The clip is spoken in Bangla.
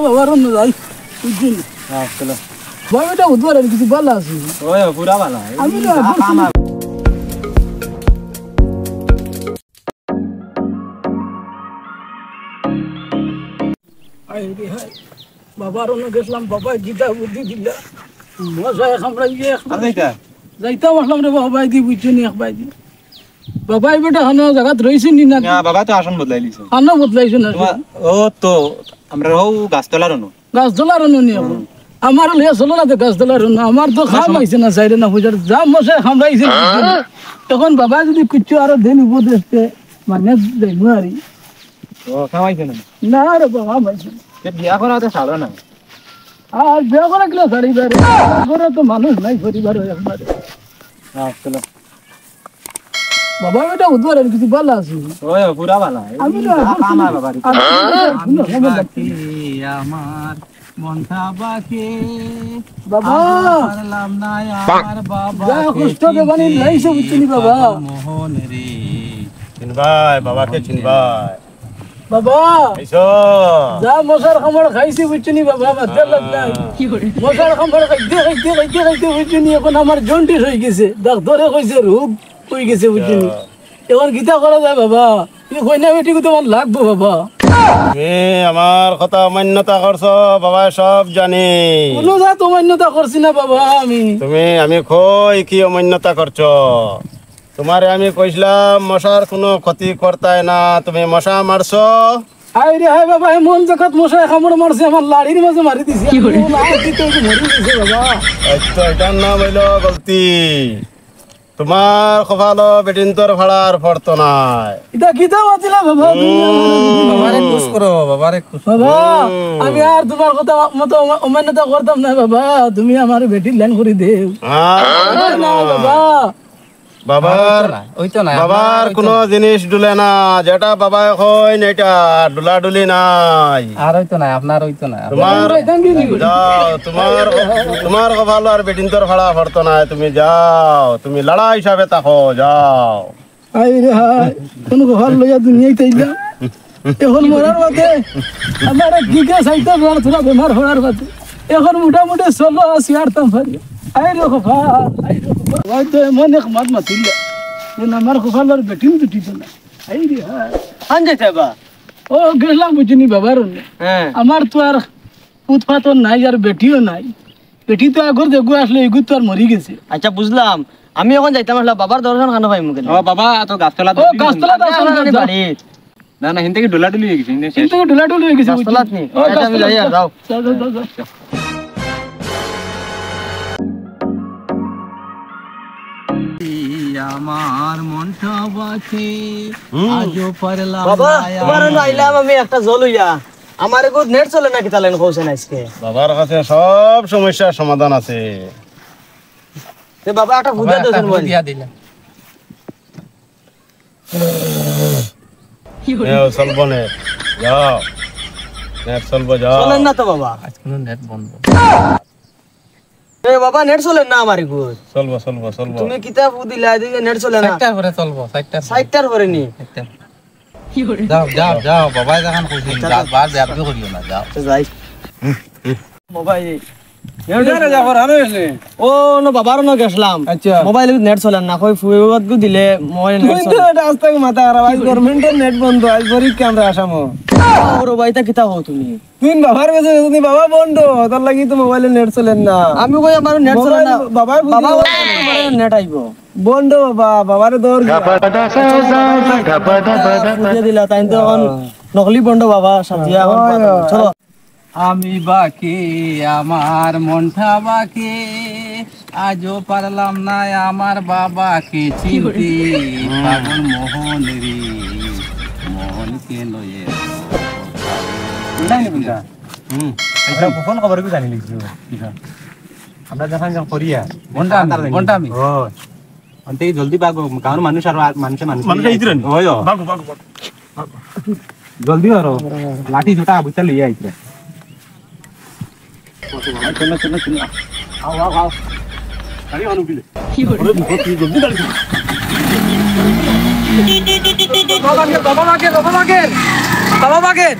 বাবার অন্য যাই বুঝছেন চলো ভাই এটা উদ্ধার আর কিছু ভালো আছে ওই পুরা ভালো আমি না আইরে হাই বাবার অন্য গেছিলাম বাবা গীতা বুদ্ধি দিলা মজা আমরা ইয়ে যাইতাম আসলাম রে বাবাই দি বুঝছেন একবাই দি বাবাই বেটা হানো জায়গাত রইছেন নি না বাবা তো আসন বদলাই লিছে হানো বদলাইছেন না ও তো আমরা গাছতলার নো গাছতলার নো নি এখন আমার লিয়া চলো না তো গাছতলার নো আমার তো খাম আইছে না চাইরে না বুঝার যা মশে খামড়াইছে তখন বাবা যদি কিছু আরো দেন উপদেশতে মানে দেবো আরি ও খাওয়াইছে না না রে বাবা মাইছে বিয়া করাতে ছাড়ো না আর বিয়া করা কিলো শাড়ি বারে ঘরে তো মানুষ নাই পরিবার একবারে চলো বাবা এটা উদ্ধার আর কিছু ভালো আছে ওই পুরা ভালো আমি না বাবা আমার মনটা বাকে বাবা পারলাম না আমার বাবা যা কষ্ট কে বানি লাইছে বুঝছিনি বাবা মোহন রে চিনবাই বাবাকে চিনবাই বাবা আইছো যা মশার খামড় খাইছি বুঝছিনি বাবা মাথা লাগলাই কি করে মশার খামড় খাইতে বুঝছিনি এখন আমার জন্ডিস হয়ে গেছে ডাক্তারে কইছে রোগ হয়ে গেছে বুঝছিনি এখন গীতা করা যায় বাবা তুমি কইনা বেটি তোমার লাগবো বাবা তুমি আমার কথা অমান্যতা করছো বাবা সব জানি কোনো যা তো অমান্যতা করছি না বাবা আমি কই কি অমান্যতা করছো তোমারে আমি কইছিলাম মশার কোনো ক্ষতি করতাই না তুমি মশা মারছো হাই রে হাই বাবা মন জাকাত মশাই কামড় মারছে আমার লাড়ির মাঝে মারি দিছি কি করে মরি গেছে বাবা এটার নাম হইলো গলতি তোমার কপালো বেটিন্তর ভাড়ার ফরতো নাই এটা গীতা বাতিলা বাবা বাবারে খুশ করো বাবারে খুশ বাবা আমি আর তোমার কথা মতো অমান্যতা করতাম না বাবা তুমি আমার বেটির লাইন করে দেও না বাবা বাবার কোনো জিনিস ডুলে না যেটা বাবা কই না এটা ডুলা ডুলি নাই আর হইতো না আপনার হইতো না যাও তোমার কপালো আর বেটিন্তর ভাড়া ফরতো নাই তুমি যাও তুমি লড়া হিসাবে তাকো যাও হাই রে হাই কোন ঘর লইয়া দুনিয়ায় তাইলা এখন মরার বাদে আমার গিগা সাইতা বড় থোড়া বেমার হওয়ার বাদে এখন মোটামুটি চলো আসি আরতাম পারি আই রে খফা ওই তো মনে খমাত মাতিলা যে আমার খফালার বেটিন দুটিত না আই রে হাই আন যাইতা বা ও গেলাম বুঝনি বাবার আমার তো আর পুতফাত নাই আর বেটিও নাই বেটি তো আগর দেখো আসলে এগু তো আর মরি গেছে আচ্ছা বুঝলাম আমি এখন যাইতাম আসলে বাবার দর্শন খানো পাইমু কেন ও বাবা তো গাছতলা না না হিন থেকে ডোলাডুলি হয়ে গেছে হিন থেকে ডোলাডুলি হয়ে গেছে গাছতলাত নি আচ্ছা আমি যাই আর যাও যাও আমার মনটা বাকে আজও পারলাম বাবা তোমার আইলাম আমি একটা জল হইয়া আমার গো নেট চলে নাকি তালেন কইছেন আজকে বাবার কাছে সব সমস্যার সমাধান আছে তে বাবা একটা বুঝা দেন বল দিয়া দিলা চলবো নেট যাও নেট চলবো যাও চলেন না তো বাবা আজকে নেট বন্ধ এ বাবা নেট চলেন না আমারি গো চলবো তুমি কিতাব দিলা দিকে নেট চলে না 60টা করে চলবো 60টার পরে নি যাও বাবা যখন কইছেন বার ব্যাপক করিও না যাও যাই মোবাইল এটারে যাবার আরে এসে ও নো বাবার ন গেছলাম আচ্ছা মোবাইল নেট চলে না কই ফুয়েবাদ গো দিলে মোবাইল নেট চলে এটা আজ থেকে মাথা খারাপ আজ গভর্নমেন্টের নেট বন্ধ আজ পরীক্ষা আমরা আসামো ওরে বাইতা কিতা হও তুমি তুই বাবার কাছে যদি বাবা বন্ধ তোর লাগি তো মোবাইলে নেট চলেন না আমি কই আমার নেট চলে না বাবার বাবা নেট আইবো বন্ধ বাবারে দর দিলা তাই তো নকলি বন্ধ বাবা সাজিয়া চলো আমি বাকি আমার মনটা বাকি আজও পারলাম না আমার বাবাকে চিনতে পাগল মোহন রে মোহনকে লয়ে ফোন খবর কি জানি লিখছো আমরা যখন করিয়া মনটা আমি অন্তে জলদি বাগো কারণ মানুষ আর মানুষ ইতরেন ওই বাগো জলদি আরো লাঠি ছোটা বুঝতে লইয়া আইছে চলো আও গাড়ি আনো বিলে কি করে জলদি গাড়ি বাবা বাগের